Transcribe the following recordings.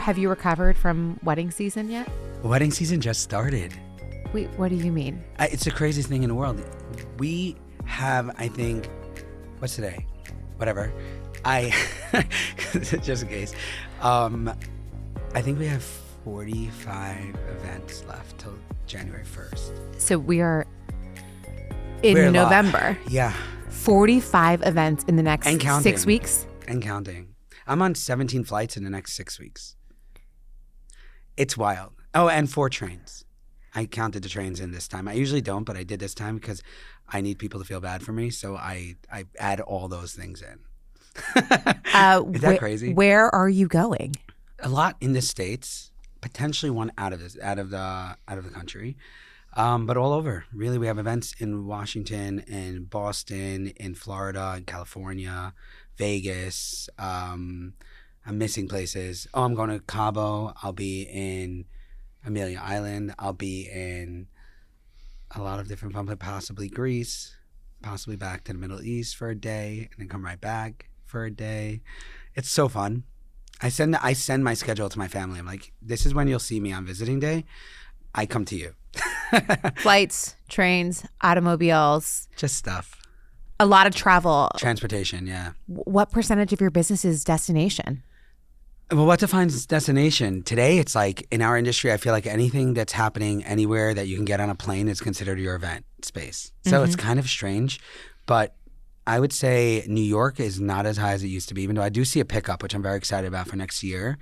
have you recovered from wedding season yet? Wedding season just started. Wait, what do you mean? It's the craziest thing in the world. We have, I think, what's today? Whatever. Just in case. I think we have 45 events left till January 1st. So we're in November. Yeah. 45 events in the next 6 weeks? And counting. I'm on 17 flights in the next 6 weeks. It's wild. Oh, and 4 trains. I counted the trains in this time. I usually don't, but I did this time because I need people to feel bad for me. So I add all those things in. Is that crazy? Where are you going? A lot in the States, potentially one out of the country, but all over. Really, we have events in Washington, in Boston, in Florida, in California, Vegas. I'm missing places. Oh, I'm going to Cabo. I'll be in Amelia Island. I'll be in a lot of different places, possibly Greece, possibly back to the Middle East for a day, and then come right back for a day. It's so fun. I send my schedule to my family. I'm like, this is when you'll see me on visiting day. I come to you. Flights, trains, automobiles. Just stuff. A lot of travel. Transportation, yeah. What percentage of your business is destination? Well, what defines destination? Today, it's like in our industry, I feel like anything that's happening anywhere that you can get on a plane is considered your event space. So it's kind of strange, but I would say New York is not as high as it used to be, even though I do see a pickup, which I'm very excited about for next year.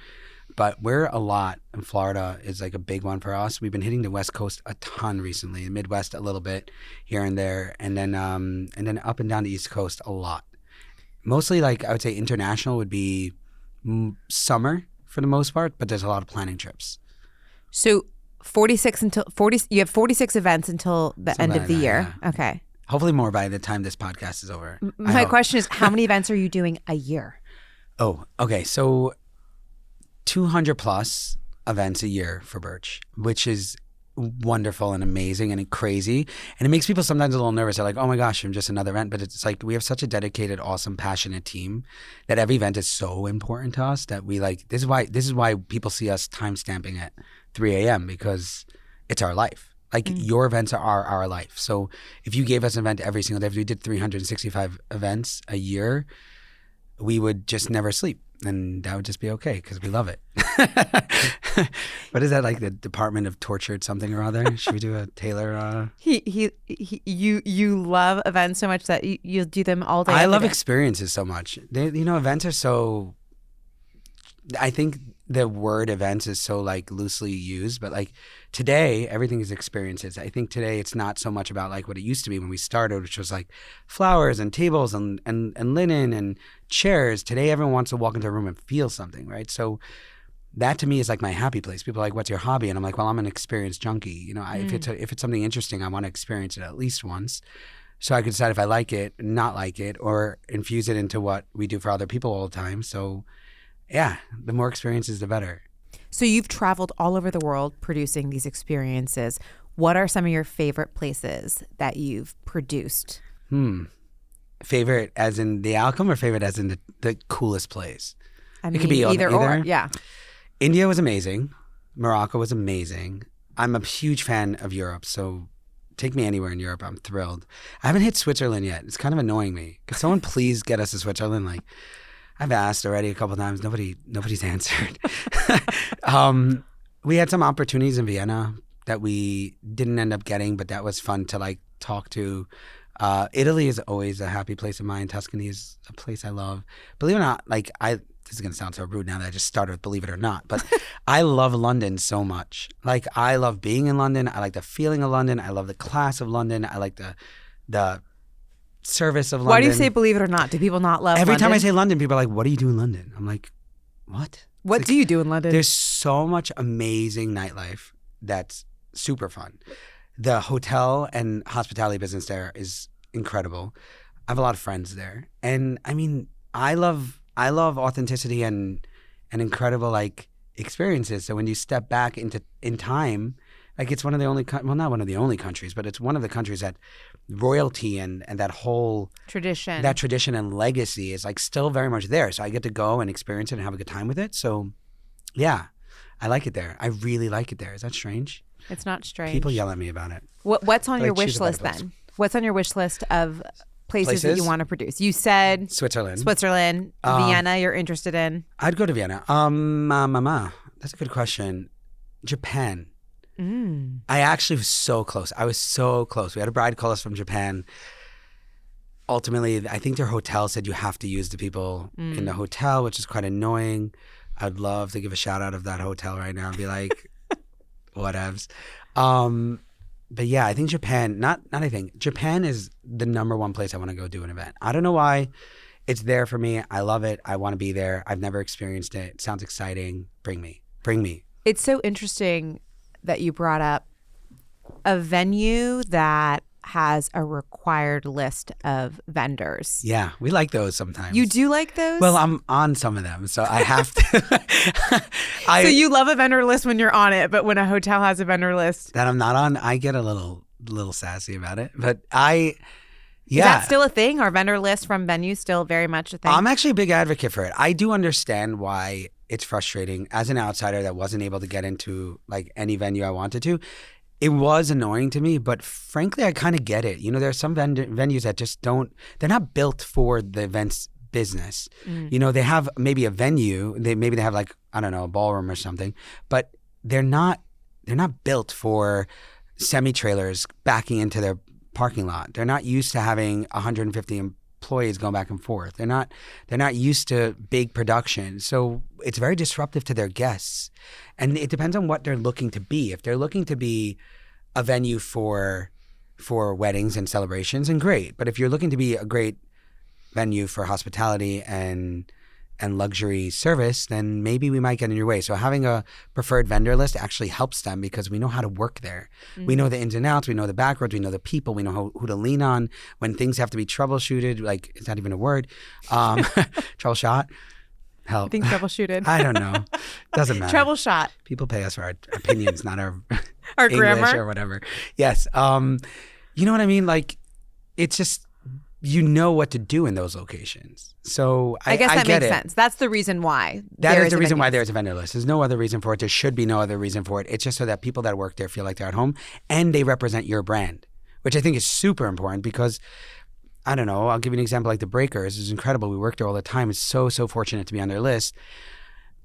But we're a lot, and Florida is like a big one for us. We've been hitting the West Coast a ton recently, the Midwest a little bit here and there, and then up and down the East Coast a lot. Mostly, like I would say, international would be summer for the most part, but there's a lot of planning trips. So 46 until 40. You have 46 events until the end of the year. Yeah. Okay. Hopefully more by the time this podcast is over. My question is, how many events are you doing a year? Oh, okay. So 200 plus events a year for Birch, which is wonderful and amazing and crazy. And it makes people sometimes a little nervous. They're like, oh my gosh, I'm just another event. But it's like we have such a dedicated, awesome, passionate team that every event is so important to us that we like, this is why people see us time stamping at 3 a.m. because it's our life. Like your events are our life. So if you gave us an event every single day, if we did 365 events a year, we would just never sleep. And that would just be okay because we love it. What is that, like the Department of Tortured something or other? Should we do a Taylor? You love events so much that you'll do them all day. I love experiences so much. Events are so. I think the word events is so like loosely used, but like today everything is experiences. I think today it's not so much about like what it used to be when we started, which was like flowers and tables and linen and chairs. Today everyone wants to walk into a room and feel something, right? So that to me is like my happy place. People are like, what's your hobby? And I'm like, well, I'm an experience junkie. If it's something interesting, I want to experience it at least once. So I could decide if I like it, not like it, or infuse it into what we do for other people all the time. So yeah, the more experiences, the better. So you've traveled all over the world producing these experiences. What are some of your favorite places that you've produced? Favorite as in the outcome or favorite as in the coolest place? I mean, it could be either or, yeah. India was amazing. Morocco was amazing. I'm a huge fan of Europe, so take me anywhere in Europe. I'm thrilled. I haven't hit Switzerland yet. It's kind of annoying me. Could someone please get us to Switzerland? Like, I've asked already a couple of times. Nobody's answered. We had some opportunities in Vienna that we didn't end up getting, but that was fun to like talk to. Italy is always a happy place of mine. Tuscany is a place I love. Believe it or not, this is going to sound so rude now that I just started with believe it or not, but I love London so much. Like I love being in London. I like the feeling of London. I love the class of London. I like the service of London. Why do you say believe it or not? Do people not love Every London? time I say London, people are like, what do you do in London? I'm like, what? What do you do in London? There's so much amazing nightlife that's super fun. The hotel and hospitality business there is incredible. I have a lot of friends there. And I mean, I love authenticity and incredible like experiences. So when you step back in time, like it's one of the only, not one of the only countries, but it's one of the countries that royalty and that whole tradition, and legacy is like still very much there. So I get to go and experience it and have a good time with it. So yeah, I like it there. I really like it there. Is that strange? It's not strange. People yell at me about it. What's on But I your choose wish a better list place. then? What's on your wish list of places that you Places? want to produce? You said Switzerland. Vienna you're interested in. I'd go to Vienna. That's a good question. Japan. I actually was so close. I was so close. We had a bride call us from Japan. Ultimately, I think their hotel said you have to use the people in the hotel, which is quite annoying. I'd love to give a shout out of that hotel right now and be like, whatevs. But yeah, I think Japan, Japan is the number one place I want to go do an event. I don't know why. It's there for me. I love it. I want to be there. I've never experienced it. It sounds exciting. Bring me. It's so interesting that you brought up a venue that has a required list of vendors. Yeah, we like those sometimes. You do like those? Well, I'm on some of them, so I have to. So you love a vendor list when you're on it, but when a hotel has a vendor list that I'm not on, I get a little sassy about it. But Is that still a thing? Are vendor lists from venues still very much a thing? I'm actually a big advocate for it. I do understand why it's frustrating. As an outsider that wasn't able to get into like any venue I wanted to, it was annoying to me, but frankly, I kind of get it. You know, there are some venues that just they're not built for the events business. You know, they have maybe a venue, maybe they have like, I don't know, a ballroom or something, but they're not built for semi-trailers backing into their parking lot. They're not used to having 150 employees going back and forth. They're not used to big production. So it's very disruptive to their guests. And it depends on what they're looking to be. If they're looking to be a venue for weddings and celebrations, and great. But if you're looking to be a great venue for hospitality and luxury service, then maybe we might get in your way. So having a preferred vendor list actually helps them because we know how to work there. We know the ins and outs. We know the back roads. We know the people. We know who to lean on when things have to be troubleshooted. Like, it's not even a word. Troubleshot. Help. I think troubleshooted. I don't know. Doesn't matter. Troubleshot. People pay us for our opinions, not our Our English grammar or whatever. Yes. You know what I mean? Like, it's just, you know what to do in those locations. So I guess that get makes it. sense. That's the reason why. That is the reason why there's a vendor list. There's no other reason for it. There should be no other reason for it. It's just so that people that work there feel like they're at home and they represent your brand, which I think is super important because, I don't know, I'll give you an example like the Breakers. It's incredible. We work there all the time. It's so fortunate to be on their list.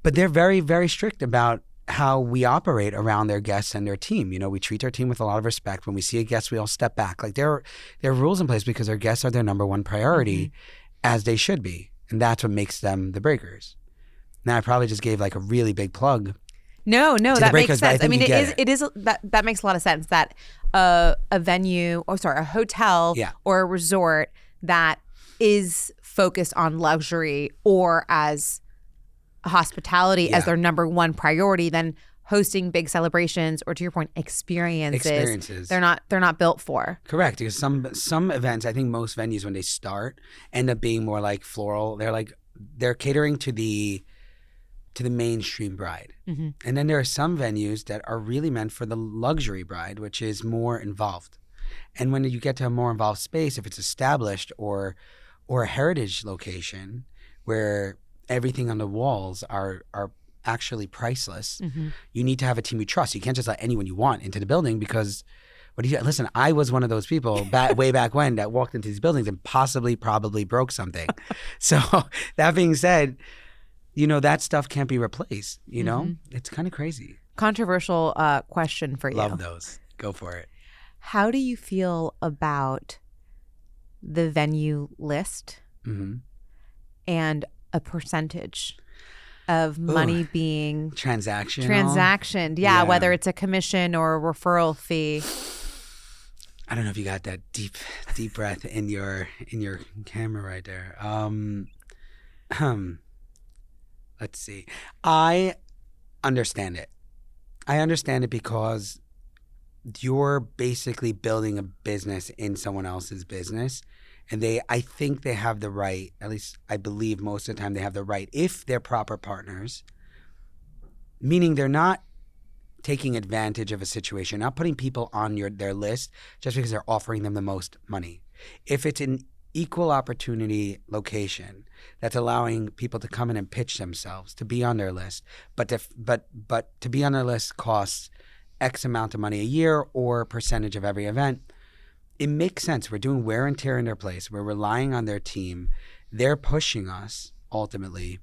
But they're very, very strict about how we operate around their guests and their team. You know, we treat our team with a lot of respect. When we see a guest, we all step back. Like, there are rules in place because their guests are their number one priority, as they should be. And that's what makes them the Breakers. Now, I probably just gave like a really big plug. No, that makes sense. I mean, it is that makes a lot of sense that a venue, a hotel or a resort that is focused on luxury or as hospitality as their number one priority, then hosting big celebrations or, to your point, experiences they're not built for. Correct, because some events, I think most venues when they start end up being more like floral. They're catering to the mainstream bride. And then there are some venues that are really meant for the luxury bride, which is more involved. And when you get to a more involved space, if it's established or a heritage location where everything on the walls are actually priceless, you need to have a team you trust. You can't just let anyone you want into the building because listen, I was one of those people way back when that walked into these buildings and probably broke something. So that being said, you know, that stuff can't be replaced. You know, it's kind of crazy. Controversial question for you. Love those. Go for it. How do you feel about the venue list and a percentage of money being transactioned? Yeah, whether it's a commission or a referral fee. I don't know if you got that deep breath in your camera right there. Let's see. I understand it. I understand it because you're basically building a business in someone else's business. And I think they have the right, at least I believe most of the time they have the right, if they're proper partners, meaning they're not taking advantage of a situation, not putting people on their list just because they're offering them the most money. If it's an equal opportunity location that's allowing people to come in and pitch themselves, to be on their list, but to be on their list costs X amount of money a year or percentage of every event. It makes sense. We're doing wear and tear in their place. We're relying on their team. They're pushing us ultimately.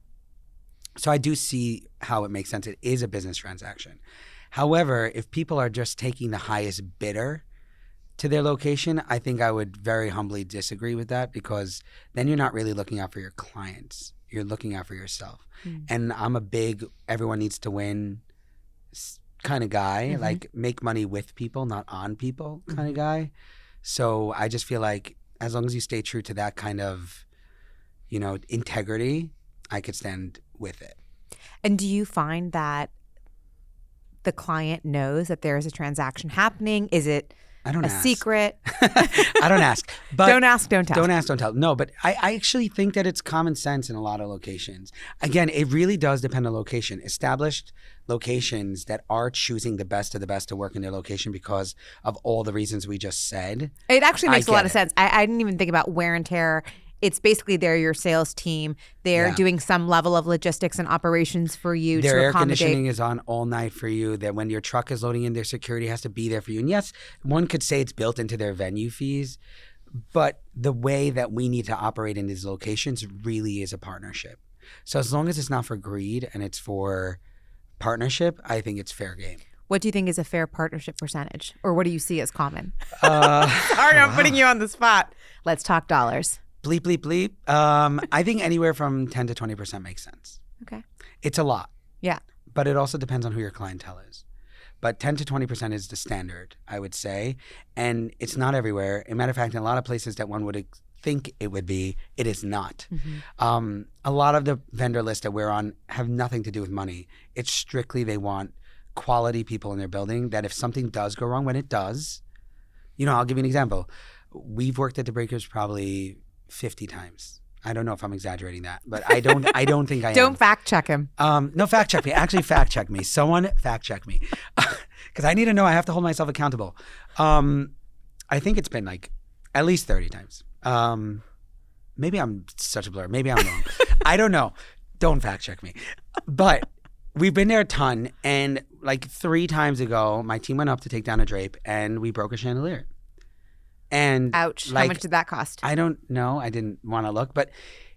So I do see how it makes sense. It is a business transaction. However, if people are just taking the highest bidder to their location, I think I would very humbly disagree with that, because then you're not really looking out for your clients. You're looking out for yourself. And I'm a big everyone needs to win kind of guy, like make money with people, not on people kind of guy. So I just feel like as long as you stay true to that kind of, integrity, I could stand with it. And do you find that the client knows that there is a transaction happening? Is it secret? I don't ask. But don't ask, don't tell. Don't ask, don't tell. No, but I actually think that it's common sense in a lot of locations. Again, it really does depend on location. Established locations that are choosing the best of the best to work in their location because of all the reasons we just said. It actually makes a lot of sense. I didn't even think about wear and tear. It's basically they're your sales team. They're doing some level of logistics and operations for you to accommodate. Their air conditioning is on all night for you. That when your truck is loading in, their security has to be there for you. And yes, one could say it's built into their venue fees, but the way that we need to operate in these locations really is a partnership. So as long as it's not for greed and it's for partnership, I think it's fair game. What do you think is a fair partnership percentage? Or what do you see as common? Sorry, I'm putting you on the spot. Let's talk dollars. Bleep, bleep, bleep. I think anywhere from 10 to 20% makes sense. Okay. It's a lot. Yeah. But it also depends on who your clientele is. But 10 to 20% is the standard, I would say. And it's not everywhere. As a matter of fact, in a lot of places that one would think it would be, it is not. A lot of the vendor lists that we're on have nothing to do with money. It's strictly they want quality people in their building that if something does go wrong, when it does, I'll give you an example. We've worked at the Breakers probably 50 times. I don't know if I'm exaggerating that, but I don't think I am. Don't fact check him. No, fact check me. Actually, fact check me. Someone fact check me. Because I need to know. I have to hold myself accountable. I think it's been like at least 30 times. Maybe I'm such a blur. Maybe I'm wrong. I don't know. Don't fact check me. But we've been there a ton. And like 3 times ago, my team went up to take down a drape and we broke a chandelier. And ouch! How much did that cost? I don't know. I didn't want to look, but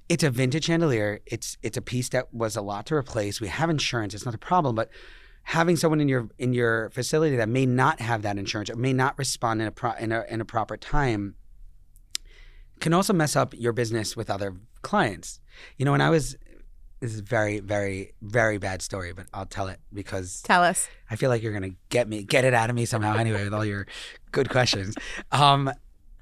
it's a vintage chandelier. It's a piece that was a lot to replace. We have insurance. It's not a problem, but having someone in your facility that may not have that insurance or may not respond in a proper time can also mess up your business with other clients. When I was, this is a very, very, very bad story, but I'll tell it because tell us. I feel like you're gonna get it out of me somehow anyway with all your good questions.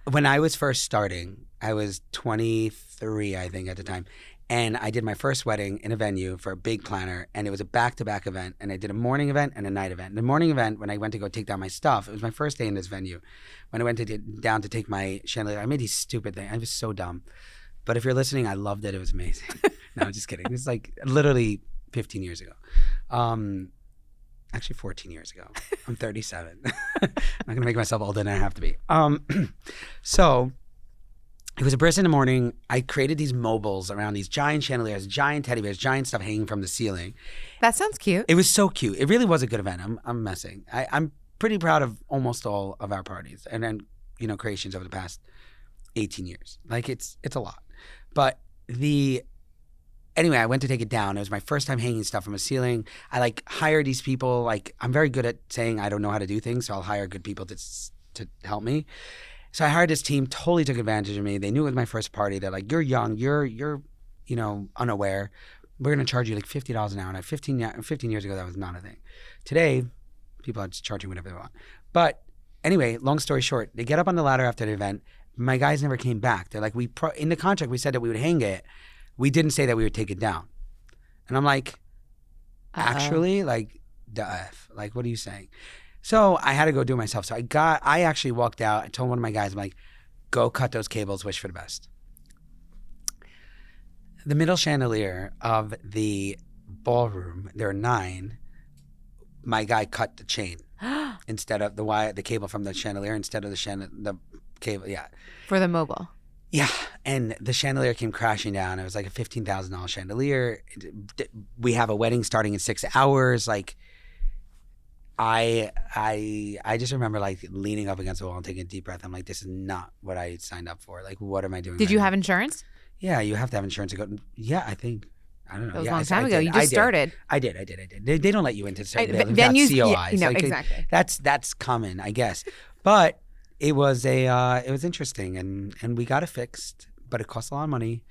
When I was first starting, I was 23, I think, at the time, and I did my first wedding in a venue for a big planner, and it was a back-to-back event, and I did a morning event and a night event. The morning event, when I went to go take down my stuff, it was my first day in this venue. When I went down to take my chandelier, I made these stupid things. I was so dumb. But if you're listening, I loved it. It was amazing. No, I'm just kidding. This is like literally 15 years ago. Actually 14 years ago. I'm 37. I'm not going to make myself older than I have to be. So it was a burst in the morning. I created these mobiles around these giant chandeliers, giant teddy bears, giant stuff hanging from the ceiling. That sounds cute. It was so cute. It really was a good event. I'm messing. I'm pretty proud of almost all of our parties and then, creations over the past 18 years. Like it's a lot. But anyway, I went to take it down. It was my first time hanging stuff from a ceiling. I hired these people. I'm very good at saying I don't know how to do things, so I'll hire good people to help me. So I hired this team, totally took advantage of me. They knew it was my first party. They're like, you're young, you're unaware. We're going to charge you like $50 an hour. And 15 years ago, that was not a thing. Today, people are just charging whatever they want. But anyway, long story short, they get up on the ladder after the event. My guys never came back. They're like, in the contract, we said that we would hang it. We didn't say that we would take it down. And I'm like, actually, the F. What are you saying? So I had to go do it myself. So I actually walked out. I told one of my guys, I'm like, go cut those cables, wish for the best. The middle chandelier of the ballroom, there are 9. My guy cut the chain instead of the cable from the chandelier instead of the cable. Yeah. For the mobile. Yeah. And the chandelier came crashing down. It was like a $15,000 chandelier. We have a wedding starting in 6 hours. Like, I just remember like leaning up against the wall and taking a deep breath. I'm like, this is not what I signed up for. Like, what am I doing? Did you have insurance? Yeah, you have to have insurance to go. Yeah, I think. I don't know. That was a long time ago. You just started. I did. They don't let you into certain venues. COIs. Yeah, like, exactly. That's common, I guess. But it was interesting, and we got it fixed. But it cost a lot of money,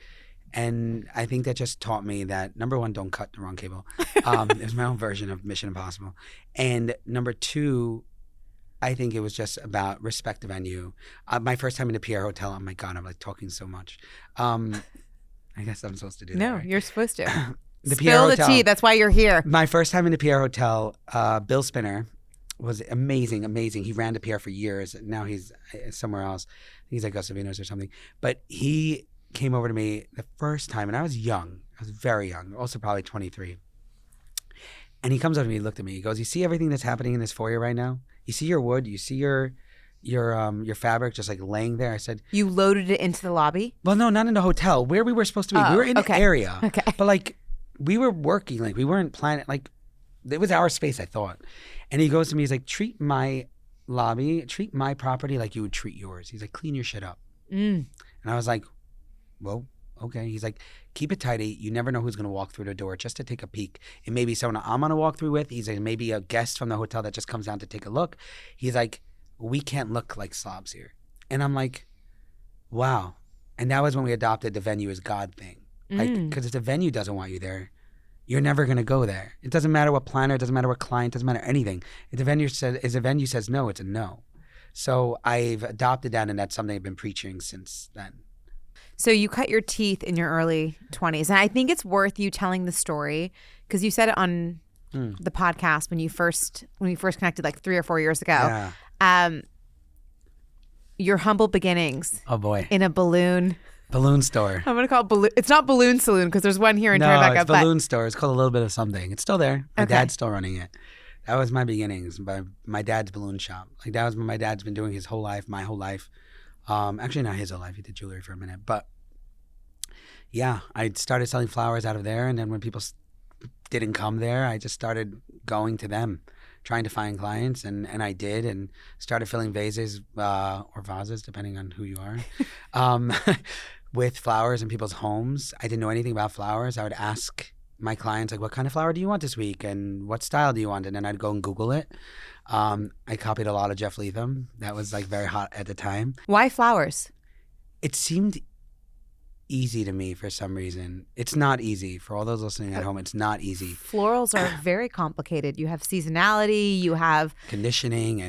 and I think that just taught me that number one, don't cut the wrong cable. It was my own version of Mission Impossible, and number two, I think it was just about respect the venue. My first time in a PR hotel. Oh my God, I'm like talking so much. I guess I'm supposed to do that. No, right? You're supposed to. The Spill PR the tea. That's why you're here. My first time in the PR hotel, Bill Spinner was amazing. He ran the PR for years. Now he's somewhere else. He's at Gus Savino's or something. But he came over to me the first time, and I was young. I was very young, also probably 23. And he comes over to me, he looked at me, he goes, you see everything that's happening in this foyer right now? You see your wood? You see your fabric just like laying there? I said, you loaded it into the lobby? Well, no, not in the hotel. Where we were supposed to be. We were in the area. Okay. But like we were working, like we weren't planning, like it was our space, I thought. And he goes to me, he's like, treat my lobby, treat my property like you would treat yours. He's like, clean your shit up. And I was like, well, okay. He's like, keep it tidy. You never know who's going to walk through the door just to take a peek. It may be someone I'm going to walk through with. He's like, maybe a guest from the hotel that just comes down to take a look. He's like, we can't look like slobs here. And I'm like, wow. And that was when we adopted the venue as God thing. Like, because if the venue doesn't want you there, you're never going to go there. It doesn't matter what planner, it doesn't matter what client, it doesn't matter anything. If the venue says no, it's a no. So I've adopted that, and that's something I've been preaching since then. So you cut your teeth in your early 20s. And I think it's worth you telling the story because you said it on the podcast when we first connected like 3 or 4 years ago. Yeah. Your humble beginnings. Oh boy. In a balloon store. I'm going to call it balloon. It's not Balloon Saloon because there's one here in Tribeca. No, it's Balloon Store. It's called A Little Bit of Something. It's still there. My dad's still running it. That was my beginnings. My dad's balloon shop. Like that was what my dad's been doing his whole life, my whole life. Actually, not his whole life. He did jewelry for a minute. But yeah, I started selling flowers out of there. And then when people didn't come there, I just started going to them, trying to find clients. And I did, and started filling vases or vases, depending on who you are, with flowers in people's homes. I didn't know anything about flowers. I would ask my clients, like, what kind of flower do you want this week? And what style do you want? And then I'd go and Google it. I copied a lot of Jeff Leatham. That was like very hot at the time. Why flowers? It seemed easy to me for some reason. It's not easy. For all those listening at home, it's not easy. Florals are very complicated. You have seasonality, you have conditioning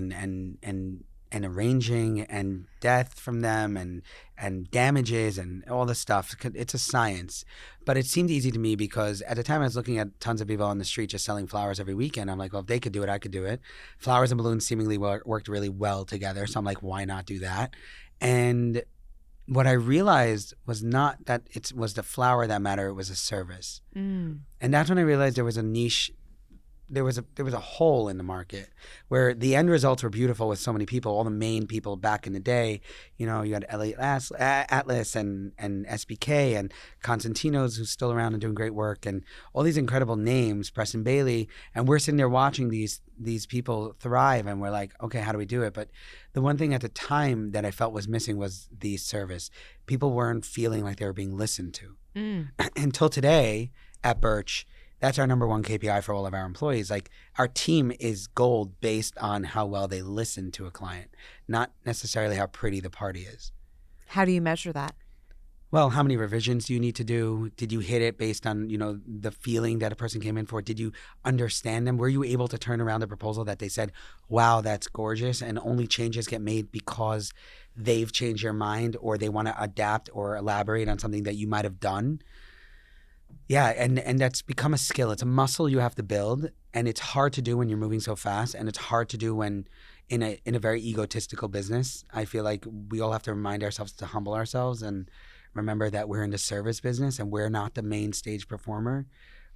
and arranging and death from them and damages and all this stuff. It's a science. But it seemed easy to me because at the time I was looking at tons of people on the street just selling flowers every weekend. I'm like, well, if they could do it, I could do it. Flowers and balloons seemingly worked really well together. So I'm like, why not do that? And what I realized was not that it was the flower that mattered, it was a service. And that's when I realized there was a niche. There was a hole in the market where the end results were beautiful with so many people, all the main people back in the day. You know, you had Elliot Atlas and SBK and Constantino's, who's still around and doing great work, and all these incredible names, Preston Bailey. And we're sitting there watching these people thrive, and we're like, okay, how do we do it? But the one thing at the time that I felt was missing was the service. People weren't feeling like they were being listened to. Until today at Birch, that's our number one KPI for all of our employees. Like, our team is gold based on how well they listen to a client, not necessarily how pretty the party is. How do you measure that? Well, how many revisions do you need to do? Did you hit it based on, the feeling that a person came in for? Did you understand them? Were you able to turn around the proposal that they said, wow, that's gorgeous, and only changes get made because they've changed their mind or they want to adapt or elaborate on something that you might have done? Yeah, and that's become a skill. It's a muscle you have to build, and it's hard to do when you're moving so fast, and it's hard to do when in a very egotistical business. I feel like we all have to remind ourselves to humble ourselves and remember that we're in the service business and we're not the main stage performer.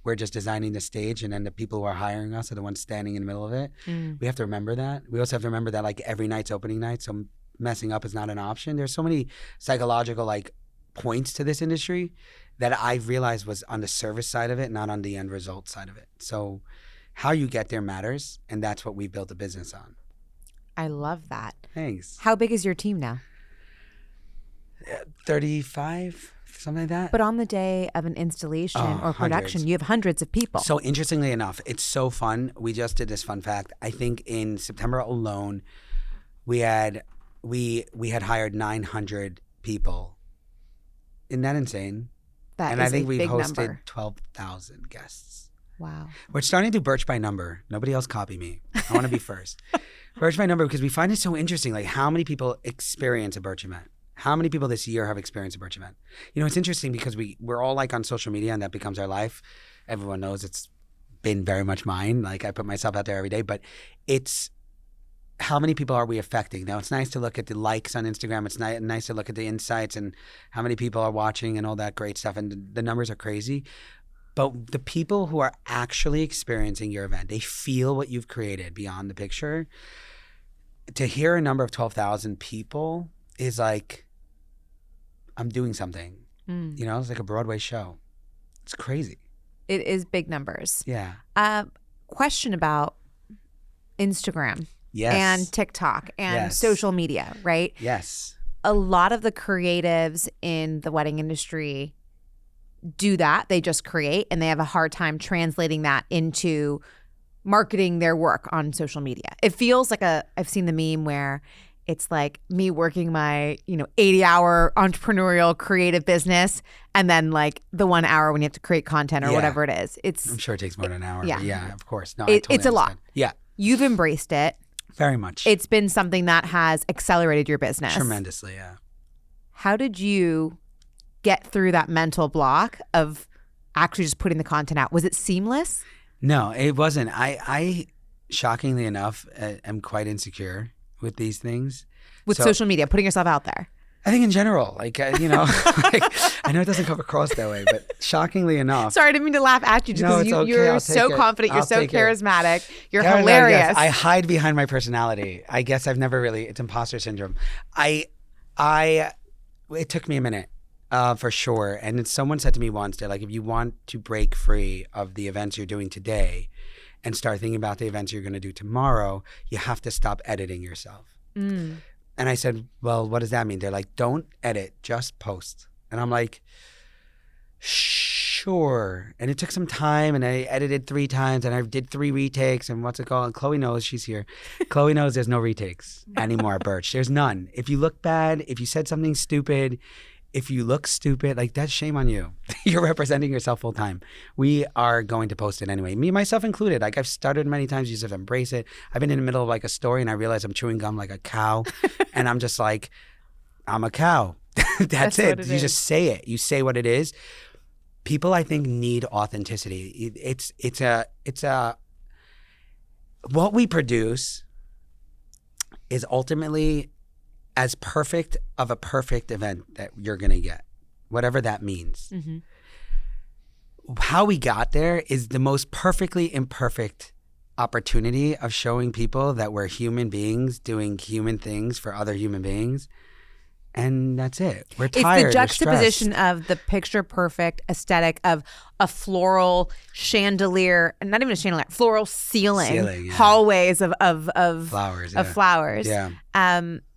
We're just designing the stage, and then the people who are hiring us are the ones standing in the middle of it. We have to remember that. We also have to remember that like every night's opening night, so messing up is not an option. There's so many psychological points to this industry that I realized was on the service side of it, not on the end result side of it. So how you get there matters, and that's what we built a business on. I love that. Thanks. How big is your team now? 35, something like that. But on the day of an installation or production, hundreds. you have hundreds of people. So interestingly enough, it's so fun. We just did this fun fact. I think in September alone, we had hired 900 people. Isn't that insane? That and is I think a we've big hosted number. 12,000 guests. Wow. We're starting to do Birch by number. Nobody else copy me. I want to be first. Birch by number, because we find it so interesting. Like, how many people experience a Birch event? How many people this year have experienced a Birch event? You know, it's interesting because we're all like on social media, and that becomes our life. Everyone knows it's been very much mine. Like, I put myself out there every day, but it's how many people are we affecting? Now, it's nice to look at the likes on Instagram. It's nice to look at the insights and how many people are watching and all that great stuff. And the numbers are crazy. But the people who are actually experiencing your event, they feel what you've created beyond the picture. To hear a number of 12,000 people is like, I'm doing something. You know, it's like a Broadway show. It's crazy. It is big numbers. Yeah. Question about Instagram. Yes. And TikTok and social media, right? Yes. A lot of the creatives in the wedding industry do that. They just create, and they have a hard time translating that into marketing their work on social media. It feels like I've seen the meme where it's like me working my, 80-hour entrepreneurial creative business, and then like the 1 hour when you have to create content or whatever it is. I'm sure it takes more than an hour. Yeah, of course. No, it's totally a lot. Yeah. You've embraced it. Very much. It's been something that has accelerated your business. Tremendously, yeah. How did you get through that mental block of actually just putting the content out? Was it seamless? No, it wasn't. I shockingly enough, am quite insecure with these things. With social media, putting yourself out there. I think in general, like, like, I know it doesn't come across that way, but shockingly enough. Sorry, I didn't mean to laugh at you because you're so confident. You're so charismatic. You're hilarious. Yes. I hide behind my personality. I guess I've never really, it's imposter syndrome. It took me a minute, for sure. And someone said to me once, they're like, if you want to break free of the events you're doing today and start thinking about the events you're going to do tomorrow, you have to stop editing yourself. And I said, well, what does that mean? They're like, don't edit, just post. And I'm like, sure. And it took some time, and I edited 3 times, and I did 3 retakes, and what's it called? And Chloe knows, she's here. Chloe knows there's no retakes anymore at Birch. There's none. If you look bad, if you said something stupid, if you look stupid, like, that's shame on you. You're representing yourself full time. We are going to post it anyway. Me, myself included. Like, I've started many times, you just have to embrace it. I've been in the middle of like a story, and I realize I'm chewing gum like a cow. And I'm just like, I'm a cow. That's it. You just say it. You say what it is. People, I think, need authenticity. It's a what we produce is ultimately as perfect of a perfect event that you're going to get, whatever that means. Mm-hmm. How we got there is the most perfectly imperfect opportunity of showing people that we're human beings doing human things for other human beings. And that's it. We're tired. It's the juxtaposition of the picture perfect aesthetic of a floral chandelier, not even a chandelier, floral ceiling hallways of flowers.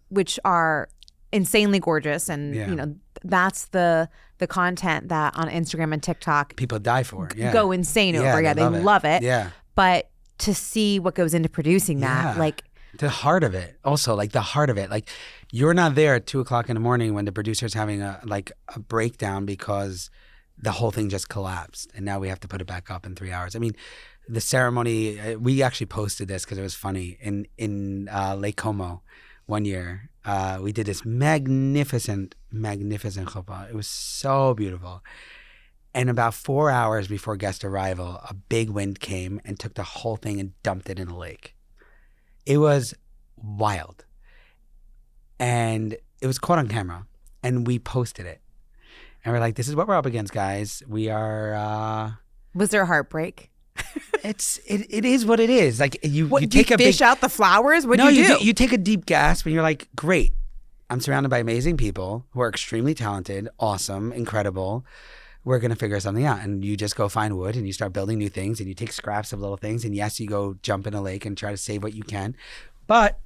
Which are insanely gorgeous, and that's the content that on Instagram and TikTok people die for. Go insane over. They love it. Yeah, but to see what goes into producing that, like the heart of it, also like the heart of it, like you're not there at 2:00 in the morning when the producer's having a breakdown because the whole thing just collapsed, and now we have to put it back up in 3 hours. I mean, the ceremony. We actually posted this because it was funny in Lake Como. One year, we did this magnificent chuppah. It was so beautiful. And about 4 hours before guest arrival, a big wind came and took the whole thing and dumped it in the lake. It was wild. And it was caught on camera. And we posted it. And we're like, this is what we're up against, guys. We are... Was there a heartbreak? It is what it is. Like you take a fish out the flowers. What do you do? You take a deep gasp and you're like, great. I'm surrounded by amazing people who are extremely talented, awesome, incredible. We're going to figure something out. And you just go find wood and you start building new things and you take scraps of little things. And yes, you go jump in a lake and try to save what you can. But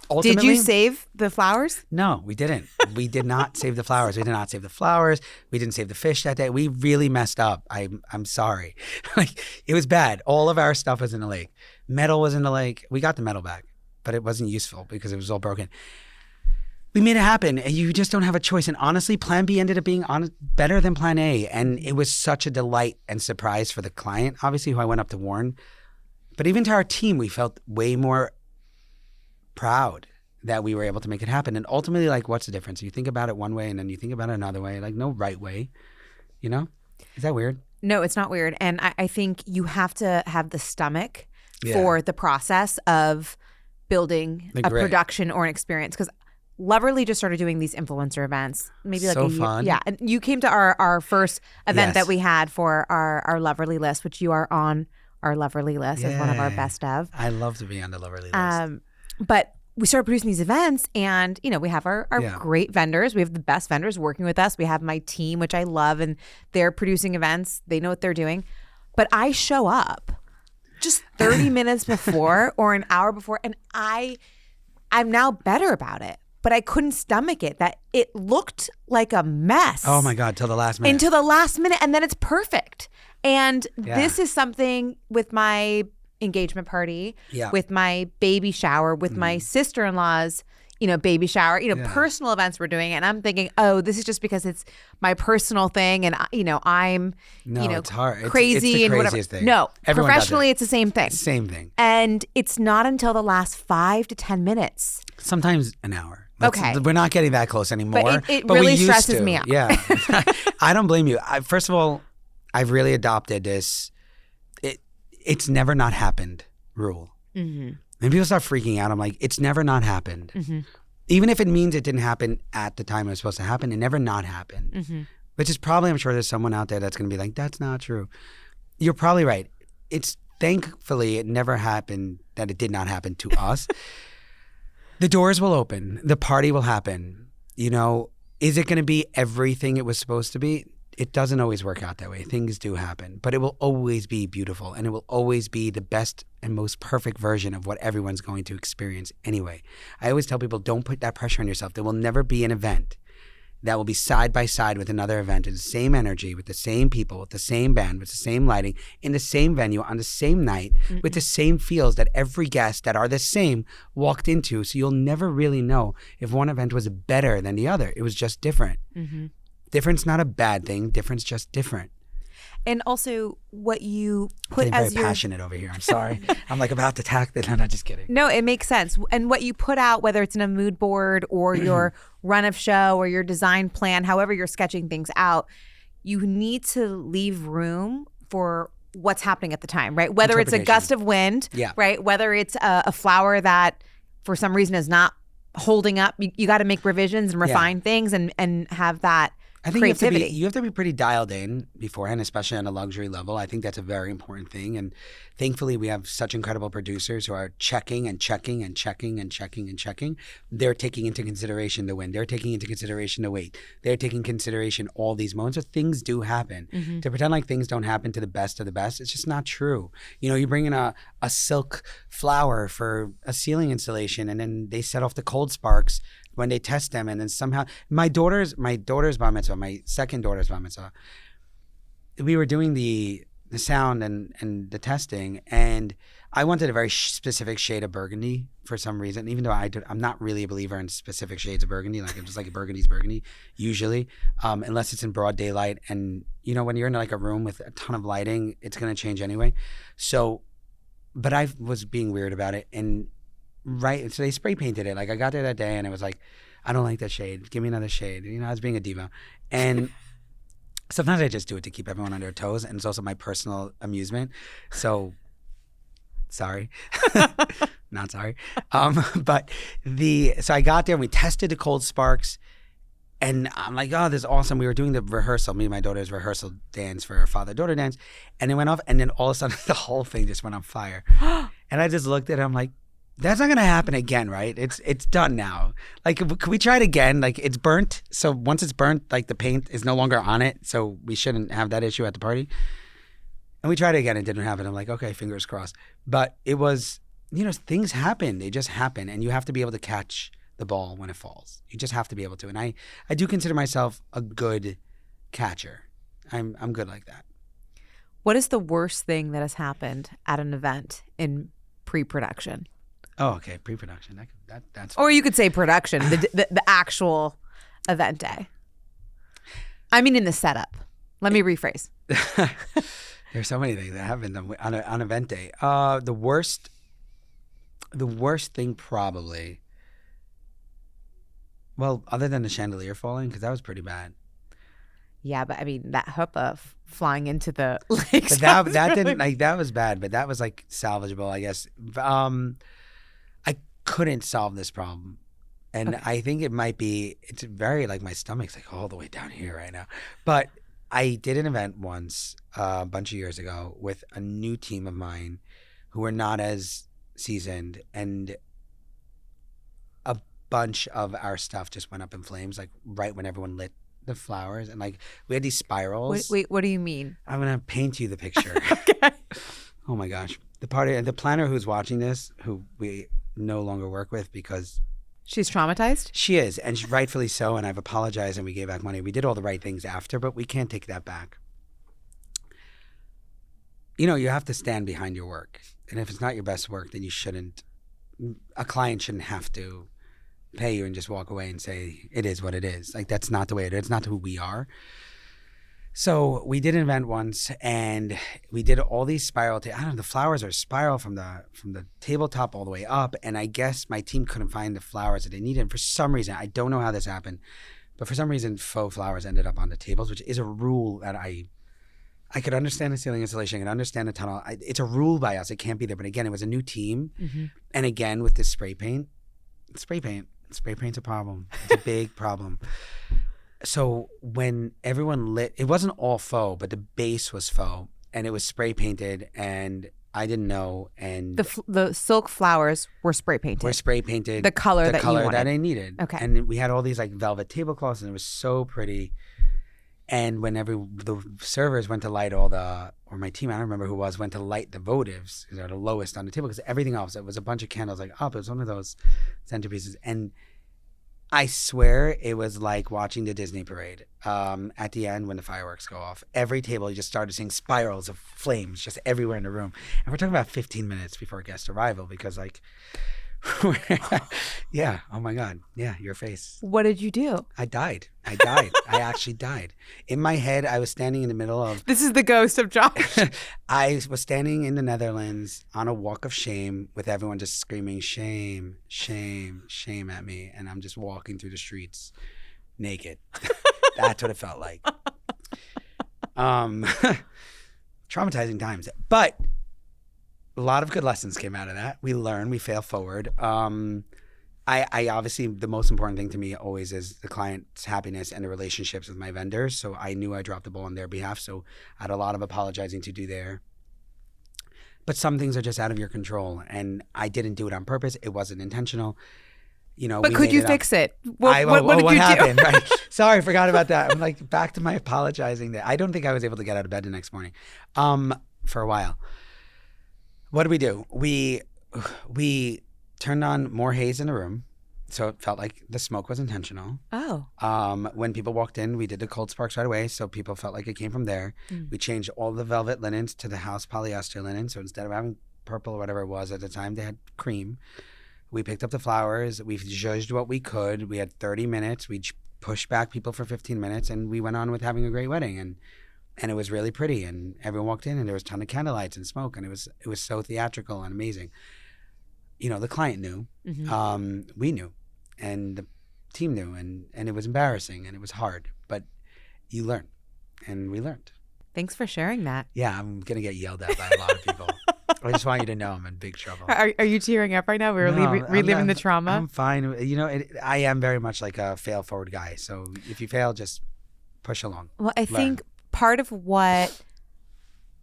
ultimately, did you save the flowers? No, we didn't. We did not save the flowers. We did not save the flowers. We didn't save the fish that day. We really messed up. I'm sorry. Like, it was bad. All of our stuff was in the lake. Metal was in the lake. We got the metal back, but it wasn't useful because it was all broken. We made it happen, and you just don't have a choice. And honestly, Plan B ended up being better than Plan A, and it was such a delight and surprise for the client, obviously, who I went up to warn. But even to our team, we felt way more proud that we were able to make it happen. And ultimately, like, what's the difference? You think about it one way, and then you think about it another way. Like, no right way, you know? Is that weird? No, it's not weird. And I think you have to have the stomach for the process of building a production or an experience. Because Loverly just started doing these influencer events, maybe like so a year. fun. Yeah, and you came to our first event that we had for our Loverly list, which you are on our Loverly list as one of our best of. I love to be on the Loverly list. But we started producing these events, and we have our great vendors. We have the best vendors working with us. We have my team, which I love, and they're producing events. They know what they're doing. But I show up just 30 minutes before or an hour before, and I'm now better about it. But I couldn't stomach it, that it looked like a mess. Oh my God, till the last minute. Until the last minute, and then it's perfect. And this is something with my engagement party, with my baby shower, with my sister-in-law's, baby shower, personal events we're doing. And I'm thinking, oh, this is just because it's my personal thing, and I'm, it's hard. Crazy it's the and whatever. Thing. No, Everyone professionally, it's the same thing. Same thing. And it's not until the last 5 to 10 minutes. Sometimes an hour. Okay. We're not getting that close anymore. But it really stresses me out. Yeah. I don't blame you. First of all, I've really adopted this, it's never not happened rule. Mm-hmm. And people start freaking out. I'm like, it's never not happened. Mm-hmm. Even if it means it didn't happen at the time it was supposed to happen, it never not happened. Mm-hmm. Which is probably, I'm sure there's someone out there that's going to be like, that's not true. You're probably right. It's thankfully it never happened that it did not happen to us. The doors will open. The party will happen. Is it going to be everything it was supposed to be? It doesn't always work out that way. Things do happen. But it will always be beautiful. And it will always be the best and most perfect version of what everyone's going to experience anyway. I always tell people, don't put that pressure on yourself. There will never be an event that will be side by side with another event in the same energy, with the same people, with the same band, with the same lighting, in the same venue, on the same night, with the same feels that every guest that are the same walked into. So you'll never really know if one event was better than the other. It was just different. Mm-hmm. Difference not a bad thing. Difference just different. And also what you put I'm as very passionate over here. I'm sorry. I'm like about to tack this. I'm not just kidding. No, it makes sense. And what you put out, whether it's in a mood board or your run of show or your design plan, however you're sketching things out, you need to leave room for what's happening at the time, right? Whether it's a gust of wind, right? Whether it's a flower that for some reason is not holding up, you got to make revisions and refine things and have that I think creativity. you have to be pretty dialed in beforehand, especially on a luxury level. I think that's a very important thing. And thankfully, we have such incredible producers who are checking and checking and checking and checking and checking. They're taking into consideration the wind. They're taking into consideration the weight. They're taking consideration all these moments. So things do happen. Mm-hmm. To pretend like things don't happen to the best of the best, it's just not true. You bring in a silk flower for a ceiling installation, and then they set off the cold sparks when they test them, and then somehow my daughter's bar mitzvah, my second daughter's bar mitzvah, we were doing the sound and the testing, and I wanted a very specific shade of burgundy for some reason, even though I'm not really a believer in specific shades of burgundy. Like, I'm just like, burgundy's burgundy usually, unless it's in broad daylight. And when you're in like a room with a ton of lighting, it's going to change anyway. So, but I was being weird about it, and so they spray painted it. Like, I got there that day and it was like, I don't like that shade. Give me another shade. I was being a diva. And sometimes I just do it to keep everyone on their toes. And it's also my personal amusement. So, sorry. Not sorry. So I got there and we tested the cold sparks. And I'm like, oh, this is awesome. We were doing the rehearsal, me and my daughter's rehearsal dance for our father-daughter dance. And it went off. And then all of a sudden, the whole thing just went on fire. And I just looked at it. I'm like, That's not gonna happen again, right? It's done now. Like, can we try it again? Like, it's burnt. So once it's burnt, like the paint is no longer on it. So we shouldn't have that issue at the party. And we tried it again. It didn't happen. I'm like, okay, fingers crossed. But it was, things happen. They just happen, and you have to be able to catch the ball when it falls. You just have to be able to. And I do consider myself a good catcher. I'm good like that. What is the worst thing that has happened at an event in pre-production? Oh, okay, pre-production. That's. Or you could say production, the actual event day. I mean, in the setup. Let me rephrase. There's so many things that happen on event day. The worst thing probably. Well, other than the chandelier falling, because that was pretty bad. Yeah, but I mean that chuppah flying into the lake. But that didn't that was bad, but that was like salvageable, I guess. I couldn't solve this problem, and I think it's very like my stomach's like all the way down here right now. But I did an event once a bunch of years ago with a new team of mine who were not as seasoned, and a bunch of our stuff just went up in flames, like right when everyone lit the flowers, and like we had these spirals. Wait, what do you mean? I'm gonna paint you the picture. Okay. Oh my gosh, the planner who's watching this, who we no longer work with because she's traumatized. She is, and rightfully so. And I've apologized, and we gave back money. We did all the right things after, but we can't take that back. You have to stand behind your work, and if it's not your best work, then you shouldn't. A client shouldn't have to pay you and just walk away and say it is what it is. Like, that's not the way it is. It's not who we are. So we did an event once, and we did all these spiral. I don't know. The flowers are spiral from the tabletop all the way up, and I guess my team couldn't find the flowers that they needed. And for some reason, I don't know how this happened, but for some reason, faux flowers ended up on the tables, which is a rule that I could understand the ceiling installation. I can understand the tunnel. It's a rule by us. It can't be there. But again, it was a new team, and again with this spray paint's a problem. It's a big problem. So when everyone lit, it wasn't all faux, but the base was faux, and it was spray painted, and I didn't know. And the silk flowers were spray painted. The color that you wanted. That I needed. Okay. And we had all these like velvet tablecloths, and it was so pretty. And when the servers went to light or my team, I don't remember who it was, went to light the votives, because they're the lowest on the table, because everything else, it was a bunch of candles like up. It was one of those centerpieces, and I swear it was like watching the Disney parade. At the end, when the fireworks go off, every table you just started seeing spirals of flames just everywhere in the room. And we're talking about 15 minutes before guest arrival, because like, yeah, oh my God, yeah, your face. What did you do? I died. I actually died. In my head, I was standing in the middle of. This is the ghost of Josh. I was standing in the Netherlands on a walk of shame with everyone just screaming shame, shame, shame at me. And I'm just walking through the streets naked. That's what it felt like. Traumatizing times. But a lot of good lessons came out of that. We learn, we fail forward. I obviously, the most important thing to me always is the client's happiness and the relationships with my vendors. So I knew I dropped the ball on their behalf. So I had a lot of apologizing to do there. But some things are just out of your control. And I didn't do it on purpose. It wasn't intentional. But could you fix it? What did you happened? do? Right. Sorry, forgot about that. I'm like back to my apologizing there. I don't think I was able to get out of bed the next morning for a while. What did we do? We turned on more haze in the room, so it felt like the smoke was intentional. Oh. When people walked in, we did the cold sparks right away, so people felt like it came from there. We changed all the velvet linens to the house polyester linen, so instead of having purple or whatever it was at the time, they had cream. We picked up the flowers. We judged what we could. We had 30 minutes. We pushed back people for 15 minutes, and we went on with having a great wedding. And it was really pretty, and everyone walked in, and there was a ton of candlelights and smoke, and it was so theatrical and amazing. The client knew, we knew, and the team knew, and it was embarrassing, and it was hard, but you learn, and we learned. Thanks for sharing that. Yeah, I'm gonna get yelled at by a lot of people. I just want you to know I'm in big trouble. Are you tearing up right now? We're reliving the trauma. I'm fine. I am very much like a fail forward guy. So if you fail, just push along. Well, I think part of what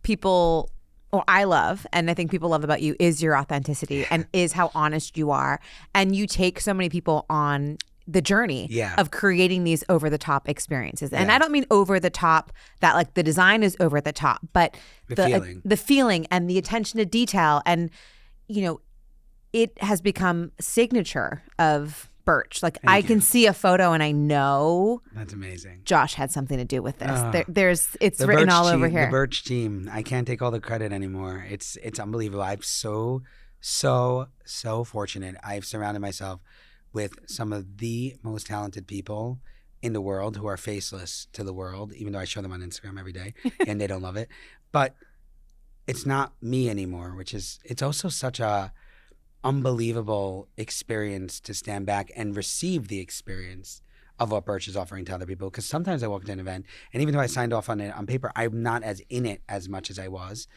people or I love, and I think people love about you, is your authenticity and is how honest you are. And you take so many people on the journey of creating these over the top experiences. And I don't mean over the top that like the design is over the top, but the feeling and the attention to detail. And, you know, it has become signature of Birch. Like I can see a photo and I know that's amazing. Josh had something to do with this. It's written all over here. The Birch team. I can't take all the credit anymore. It's unbelievable. I'm so fortunate. I've surrounded myself with some of the most talented people in the world who are faceless to the world, even though I show them on Instagram every day and they don't love it. But it's not me anymore, it's also such a unbelievable experience to stand back and receive the experience of what Birch is offering to other people. Because sometimes I walk into an event, and even though I signed off on it on paper, I'm not as in it as much as I was.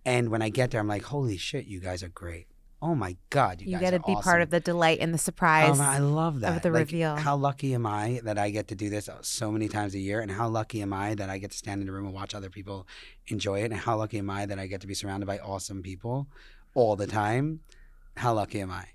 And when I get there, I'm like, holy shit, you guys are great. Oh my God, you guys get to be awesome. Part of the delight and the surprise. I love that. Of the reveal. How lucky am I that I get to do this so many times a year? And how lucky am I that I get to stand in a room and watch other people enjoy it? And how lucky am I that I get to be surrounded by awesome people all the time? How lucky am I?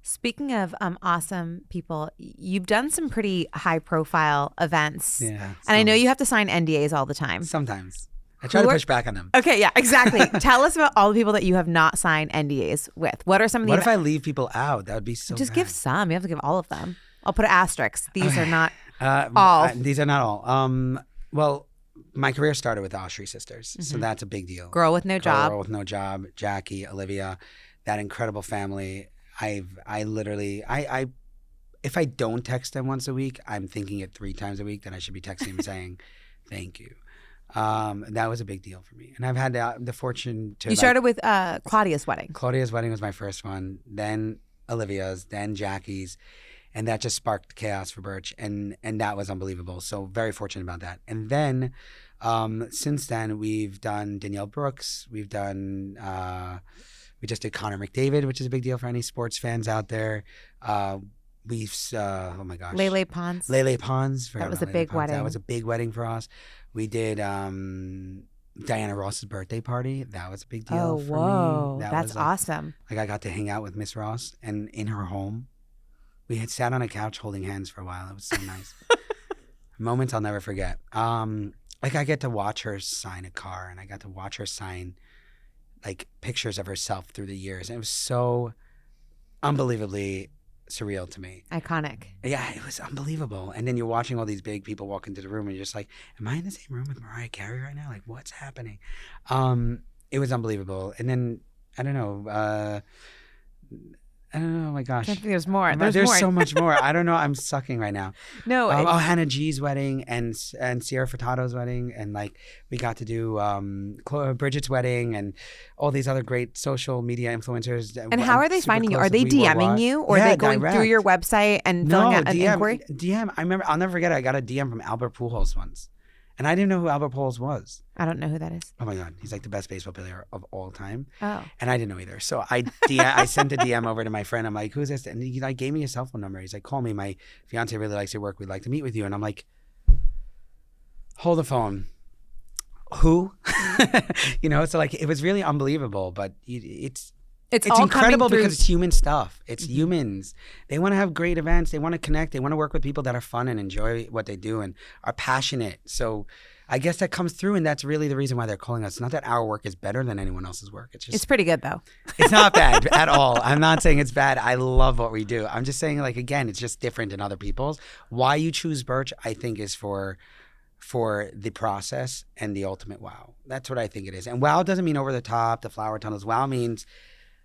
Speaking of awesome people, you've done some pretty high profile events. Yeah. And I know you have to sign NDAs all the time. Sometimes. I try to push back on them. Okay, yeah, exactly. Tell us about all the people that you have not signed NDAs with. What are some of the What if I leave people out? That would be so Just bad. give some. You have to give all of them. I'll put an asterisk. These are not all. These are not all. Well, my career started with the Oshry sisters, so that's a big deal. Girl with no job. Girl with no job. Jackie, Olivia, that incredible family. I literally if I don't text them once a week, I'm thinking it 3 times a week that I should be texting them saying thank you. That was a big deal for me. And I've had the fortune to... You started with Claudia's wedding. Claudia's wedding was my first one, then Olivia's, then Jackie's, and that just sparked chaos for Birch, and that was unbelievable. So very fortunate about that. And then since then, we've done Danielle Brooks, we've done... we just did Connor McDavid, which is a big deal for any sports fans out there. We've, oh my gosh. Lele Pons. Lele Pons. That was a big wedding. That was a big wedding for us. We did Diana Ross's birthday party. That was a big deal for me. Oh, whoa. That's awesome. Like I got to hang out with Miss Ross and in her home. We had sat on a couch holding hands for a while. It was so nice. Moments I'll never forget. Like I get to watch her sign a car, and I got to watch her sign like pictures of herself through the years. And it was so unbelievably surreal to me. Iconic. Yeah, it was unbelievable. And then you're watching all these big people walk into the room and you're just like, am I in the same room with Mariah Carey right now? Like, what's happening? It was unbelievable. And then, I don't know, oh my gosh. I think there's more. There's more. So much more. I don't know. I'm sucking right now. No. Hannah G's wedding and Sierra Furtado's wedding. And like we got to do Bridget's wedding and all these other great social media influencers. And how are they finding you? Are they DMing you or are they going direct through your website and filling out an inquiry? DM. I remember, I'll never forget it. I got a DM from Albert Pujols once. And I didn't know who Albert Pujols was. I don't know who that is. Oh my God. He's like the best baseball player of all time. Oh. And I didn't know either. So I sent a DM over to my friend. I'm like, who's this? And he like gave me his cell phone number. He's like, call me. My fiance really likes your work. We'd like to meet with you. And I'm like, hold the phone. Who? You know, so like it was really unbelievable, but it's incredible because it's human stuff. It's humans. They want to have great events. They want to connect. They want to work with people that are fun and enjoy what they do and are passionate. So I guess that comes through, and that's really the reason why they're calling us. It's not that our work is better than anyone else's work. It's pretty good, though. It's not bad at all. I'm not saying it's bad. I love what we do. I'm just saying, like, again, it's just different than other people's. Why you choose Birch, I think, is for the process and the ultimate wow. That's what I think it is. And wow doesn't mean over the top, the flower tunnels. Wow means...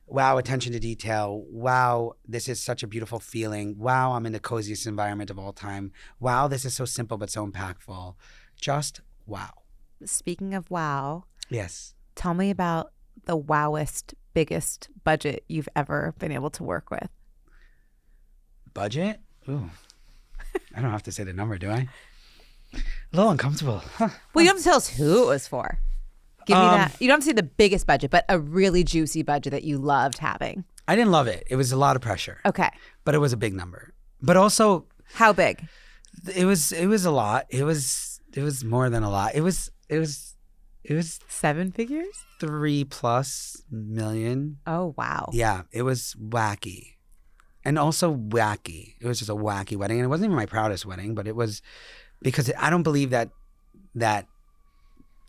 wow, attention to detail. Wow, this is such a beautiful feeling. Wow, I'm in the coziest environment of all time. Wow, this is so simple but so impactful. Just wow. Speaking of wow. Yes. Tell me about the wowest, biggest budget you've ever been able to work with. Budget? Ooh. I don't have to say the number, do I? A little uncomfortable. Huh. Well, you don't have to tell us who it was for. Give me that. You don't have to say the biggest budget, but a really juicy budget that you loved having. I didn't love it. It was a lot of pressure. Okay. But it was a big number. But also... how big? It was a lot. It was more than a lot. It was It was 7 figures? 3+ million. Oh, wow. Yeah, it was wacky. And also wacky. It was just a wacky wedding. And it wasn't even my proudest wedding, but it was because I don't believe that I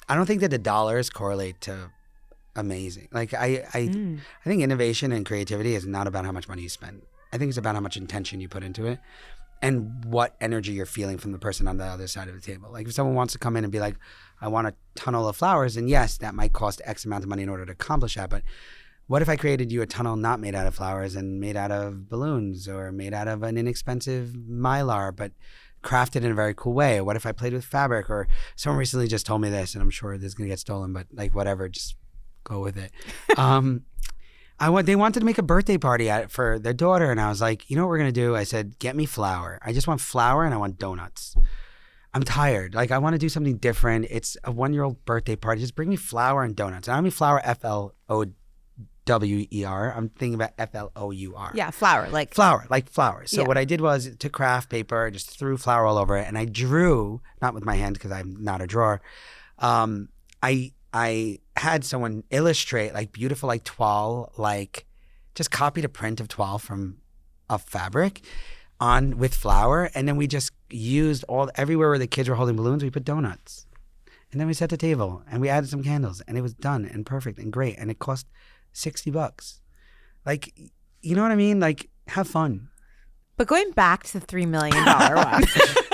don't think that the dollars correlate to amazing. Like I think innovation and creativity is not about how much money you spend. I think it's about how much intention you put into it and what energy you're feeling from the person on the other side of the table. Like if someone wants to come in and be like, I want a tunnel of flowers, and yes, that might cost X amount of money in order to accomplish that. But what if I created you a tunnel not made out of flowers and made out of balloons or made out of an inexpensive mylar, but crafted in a very cool way? Or what if I played with fabric? Or someone recently just told me this, and I'm sure this is going to get stolen, but like whatever, just go with it. They wanted to make a birthday party for their daughter, and I was like, you know what we're going to do? I said, get me flour. I just want flour and I want donuts. I'm tired. Like I want to do something different. It's a 1-year-old birthday party. Just bring me flour and donuts. And I don't mean flour FLOWER. I'm thinking about FLOUR. Yeah, flour. Like flour. So what I did was took craft paper, just threw flour all over it, and I drew, not with my hand because I'm not a drawer. I had someone illustrate like beautiful like toile, like just copied a print of toile from a fabric on with flour, and then we just used everywhere where the kids were holding balloons, we put donuts. And then we set the table and we added some candles, and it was done and perfect and great, and it cost $60. Like, you know what I mean? Like, have fun. But going back to the $3 million one.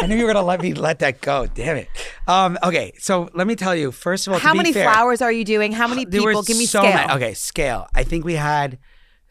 I knew you were going to let me let that go. Damn it. Okay, so let me tell you, first of all, how many flowers are you doing? How many people? Give me scale. Okay, scale. I think we had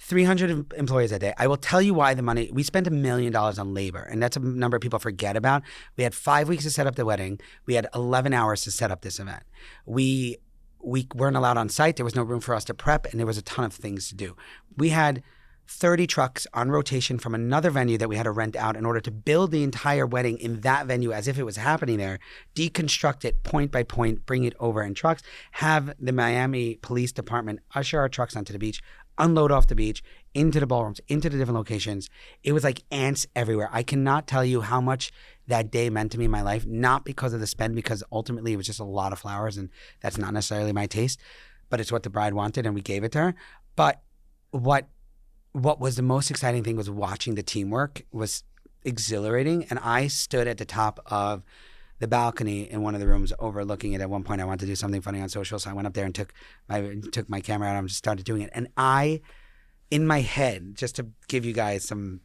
300 employees that day. I will tell you why we spent $1 million on labor, and that's a number people forget about. We had 5 weeks to set up the wedding. We had 11 hours to set up this event. We weren't allowed on site. There was no room for us to prep, and there was a ton of things to do. We had 30 trucks on rotation from another venue that we had to rent out in order to build the entire wedding in that venue as if it was happening there, deconstruct it point by point, bring it over in trucks, have the Miami Police Department usher our trucks onto the beach, unload off the beach, into the ballrooms, into the different locations. It was like ants everywhere. I cannot tell you how much that day meant to me in my life, not because of the spend, because ultimately it was just a lot of flowers, and that's not necessarily my taste, but it's what the bride wanted, and we gave it to her. But what was the most exciting thing was watching the teamwork was exhilarating, and I stood at the top of the balcony in one of the rooms overlooking it. At one point I wanted to do something funny on social, so I went up there and took my camera out and just started doing it. And I, in my head, just to give you guys some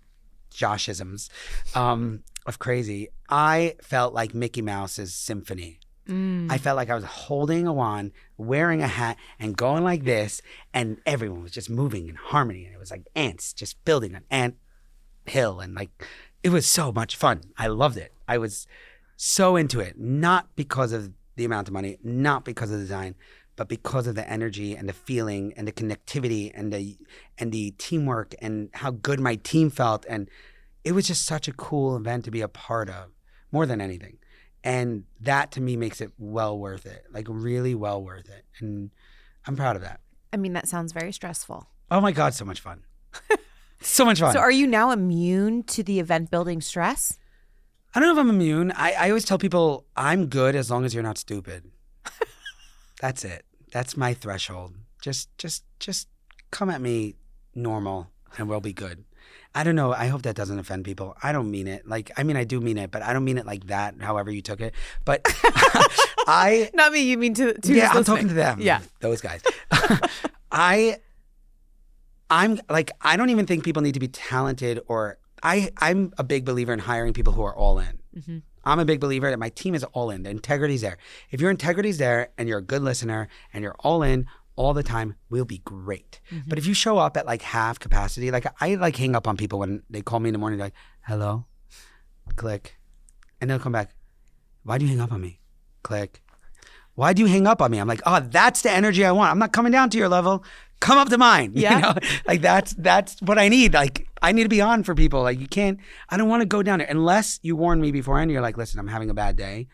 Joshisms of crazy, I felt like Mickey Mouse's symphony. I felt like I was holding a wand, wearing a hat, and going like this, and everyone was just moving in harmony, and it was like ants just building an ant hill, and like it was so much fun. I loved it. I was so into it, not because of the amount of money, not because of the design, but because of the energy and the feeling and the connectivity and the teamwork and how good my team felt. And it was just such a cool event to be a part of, more than anything. And that to me makes it well worth it, like really well worth it. And I'm proud of that. I mean, that sounds very stressful. Oh my God, so much fun. So much fun. So are you now immune to the event building stress? I don't know if I'm immune. I always tell people I'm good as long as you're not stupid. That's it. That's my threshold. Just come at me normal and we'll be good. I don't know. I hope that doesn't offend people. I don't mean it. Like, I mean, I do mean it, but I don't mean it like that, however you took it. But Not me, you mean to yeah, I'm talking to them. Yeah. Those guys. I'm like, I don't even think people need to be talented, or I'm a big believer in hiring people who are all in. Mm-hmm. I'm a big believer that my team is all in. The integrity's there. If your integrity's there and you're a good listener and you're all in all the time, we'll be great. Mm-hmm. But if you show up at like half capacity, like I like hang up on people when they call me in the morning, they're like, hello, click. And they'll come back, why do you hang up on me? Click. Why do you hang up on me? I'm like, oh, that's the energy I want. I'm not coming down to your level. Come up to mine. Yeah. You know, like that's what I need. Like I need to be on for people. Like I don't want to go down there unless you warn me beforehand. You're like, listen, I'm having a bad day.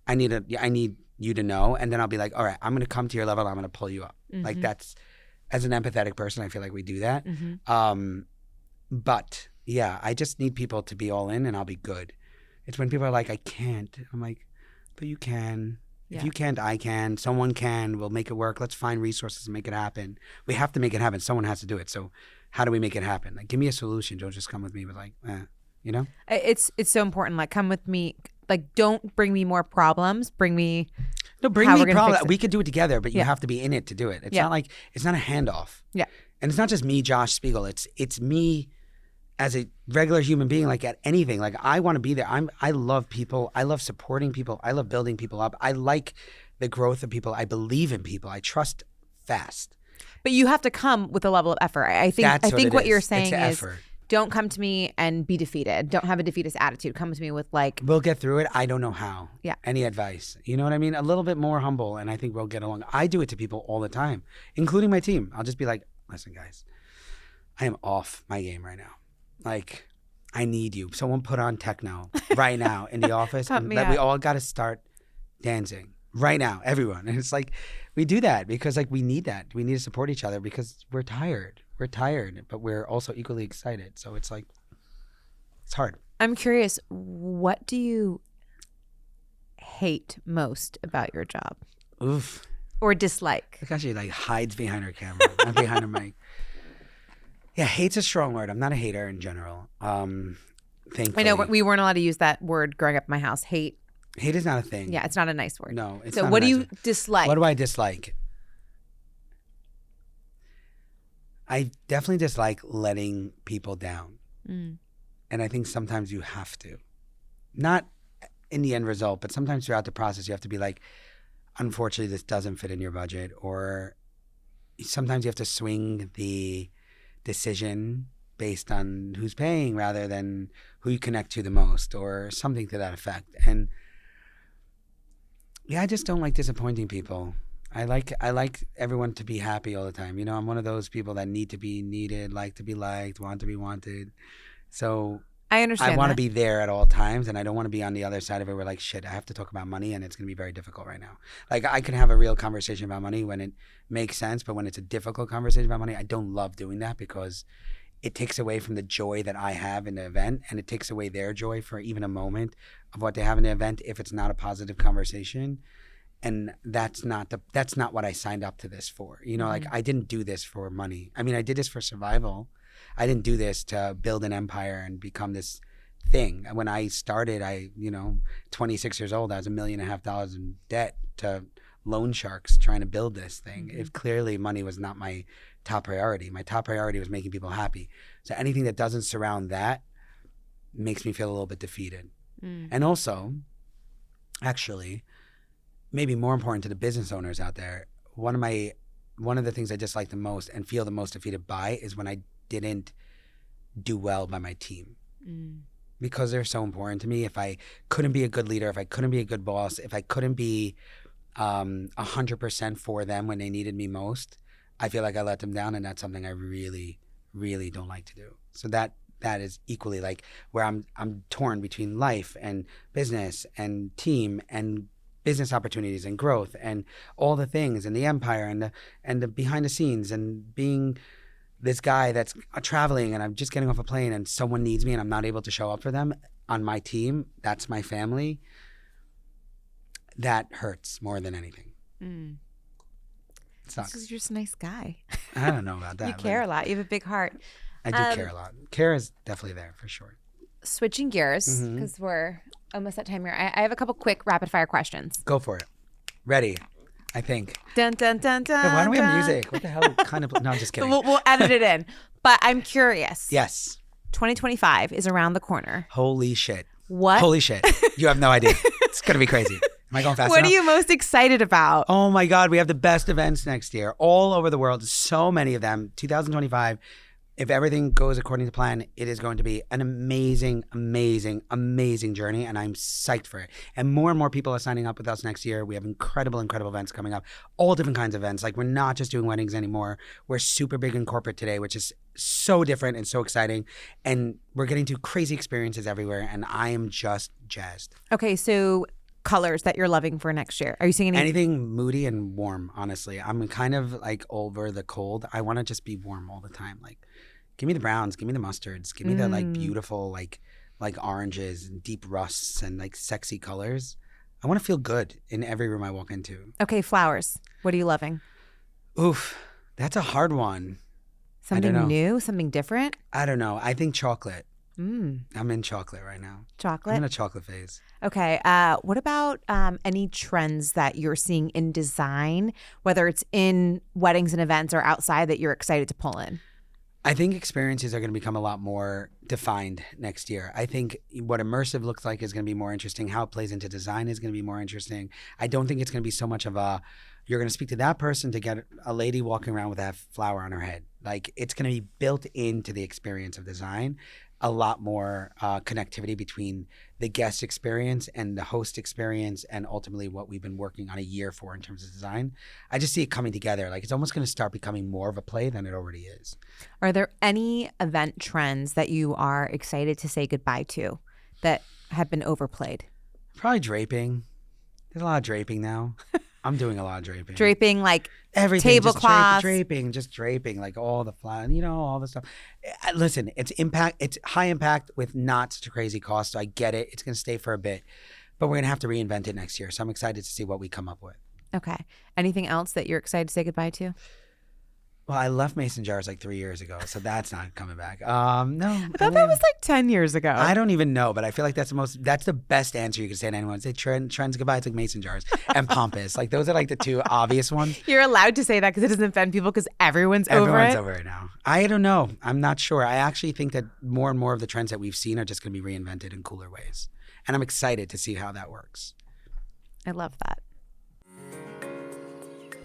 I need you to know. And then I'll be like, all right, I'm going to come to your level. I'm going to pull you up. Mm-hmm. Like that's, as an empathetic person, I feel like we do that. Mm-hmm. But yeah, I just need people to be all in and I'll be good. It's when people are like, I can't. I'm like, but you can. If you can't, I can. Someone can. We'll make it work. Let's find resources and make it happen. We have to make it happen. Someone has to do it. So how do we make it happen? Like, give me a solution. Don't just come with me with like, you know? It's so important. Like, come with me. Like, don't bring me more problems. Bring me problems. We could do it together, but you have to be in it to do it. It's not like, it's not a handoff. Yeah. And it's not just me, Josh Spiegel. It's me as a regular human being, like at anything. Like, I want to be there. I love people. I love supporting people. I love building people up. I like the growth of people. I believe in people. I trust fast. But you have to come with a level of effort. I think what you're saying is effort. Don't come to me and be defeated. Don't have a defeatist attitude. Come to me with like, we'll get through it. I don't know how. Yeah. Any advice? You know what I mean? A little bit more humble, and I think we'll get along. I do it to people all the time, including my team. I'll just be like, listen, guys, I am off my game right now. Like, I need you. Someone put on techno right now in the office. And we all got to start dancing right now, everyone. And it's like, we do that because like we need that. We need to support each other because we're tired. We're tired, but we're also equally excited. So it's like, it's hard. I'm curious, what do you hate most about your job? Oof. Or dislike? Look how she like hides behind her camera, not behind her mic. Yeah, hate's a strong word. I'm not a hater in general. Thankfully. I know we weren't allowed to use that word growing up in my house. Hate is not a thing. Yeah, it's not a nice word. No, it's so not. So what do you dislike? What do I dislike? I definitely dislike letting people down. And I think sometimes you have to. Not in the end result, but sometimes throughout the process you have to be like, unfortunately this doesn't fit in your budget, or sometimes you have to swing the decision based on who's paying rather than who you connect to the most, or something to that effect. And yeah, I just don't like disappointing people. I like everyone to be happy all the time. You know, I'm one of those people that need to be needed, like to be liked, want to be wanted. So I understand. I want to be there at all times, and I don't want to be on the other side of it where like, shit, I have to talk about money and it's going to be very difficult right now. Like, I can have a real conversation about money when it makes sense, but when it's a difficult conversation about money, I don't love doing that because it takes away from the joy that I have in the event, and it takes away their joy for even a moment of what they have in the event if it's not a positive conversation. And that's not what I signed up to this for. You know, like, I didn't do this for money. I mean, I did this for survival. I didn't do this to build an empire and become this thing. When I started, 26 years old, I was $1.5 million in debt to loan sharks trying to build this thing. If clearly money was not my top priority. My top priority was making people happy. So anything that doesn't surround that makes me feel a little bit defeated. And also, actually, maybe more important to the business owners out there, one of the things I dislike the most and feel the most defeated by is when I didn't do well by my team. Because they're so important to me. If I couldn't be a good leader, if I couldn't be a good boss, if I couldn't be 100% for them when they needed me most, I feel like I let them down, and that's something I really, really don't like to do. So that is equally like where I'm torn between life and business and team and business opportunities and growth and all the things and the empire and the behind the scenes and being this guy that's traveling and I'm just getting off a plane and someone needs me and I'm not able to show up for them on my team. That's my family. That hurts more than anything. It sucks. Because you're just a nice guy. I don't know about that. You care a lot. You have a big heart. I do care a lot. Care is definitely there for sure. Switching gears, because we're almost at time here. I have a couple quick rapid fire questions. Go for it. Ready, I think. Dun, dun, dun, dun, hey, why don't we have music? What the hell kind of... No, I'm just kidding. We'll edit it in. But I'm curious. Yes. 2025 is around the corner. Holy shit. What? Holy shit. You have no idea. It's going to be crazy. Am I going fast enough? What are you most excited about? Oh my God. We have the best events next year all over the world. So many of them. 2025. If everything goes according to plan, it is going to be an amazing, amazing, amazing journey, and I'm psyched for it. And more people are signing up with us next year. We have incredible, incredible events coming up, all different kinds of events. Like, we're not just doing weddings anymore. We're super big in corporate today, which is so different and so exciting. And we're getting to crazy experiences everywhere, and I am just jazzed. Okay, so colors that you're loving for next year. Are you seeing anything moody and warm? Honestly, I'm kind of like over the cold. I want to just be warm all the time. Like, give me the browns, give me the mustards, give me the like beautiful like oranges and deep rusts and like sexy colors. I want to feel good in every room I walk into. Okay, flowers. What are you loving? Oof, that's a hard one. Something new, something different? I don't know. I think chocolate. I'm in chocolate right now. Chocolate? I'm in a chocolate phase. Okay. What about any trends that you're seeing in design, whether it's in weddings and events or outside, that you're excited to pull in? I think experiences are going to become a lot more defined next year. I think what immersive looks like is going to be more interesting. How it plays into design is going to be more interesting. I don't think it's going to be so much of a, you're going to speak to that person to get a lady walking around with that flower on her head. Like, it's going to be built into the experience of design. A lot more connectivity between the guest experience and the host experience, and ultimately what we've been working on a year for in terms of design. I just see it coming together. Like, it's almost going to start becoming more of a play than it already is. Are there any event trends that you are excited to say goodbye to that have been overplayed? Probably draping. There's a lot of draping now. I'm doing a lot of draping. Draping, like everything, tablecloths. Just draping, like all the flat, all the stuff. Listen, it's high impact with not such a crazy cost. So I get it. It's going to stay for a bit, but we're going to have to reinvent it next year. So I'm excited to see what we come up with. Okay. Anything else that you're excited to say goodbye to? Well, I left Mason jars like 3 years ago, so that's not coming back. No. I thought that was like 10 years ago. I don't even know, but I feel like that's the best answer you can say to anyone. Say trends goodbye. It's like Mason jars and pompous. Like, those are like the two obvious ones. You're allowed to say that because it doesn't offend people because everyone's over it now. I don't know. I'm not sure. I actually think that more and more of the trends that we've seen are just going to be reinvented in cooler ways. And I'm excited to see how that works. I love that.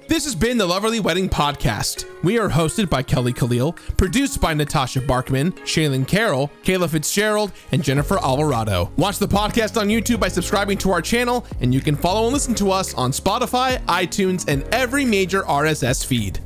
This has been the Loverly Wedding Podcast. We are hosted by Kelly Khalil, produced by Natasha Barkman, Shaylin Carroll, Kayla Fitzgerald, and Jennifer Alvarado. Watch the podcast on YouTube by subscribing to our channel, and you can follow and listen to us on Spotify, iTunes, and every major RSS feed.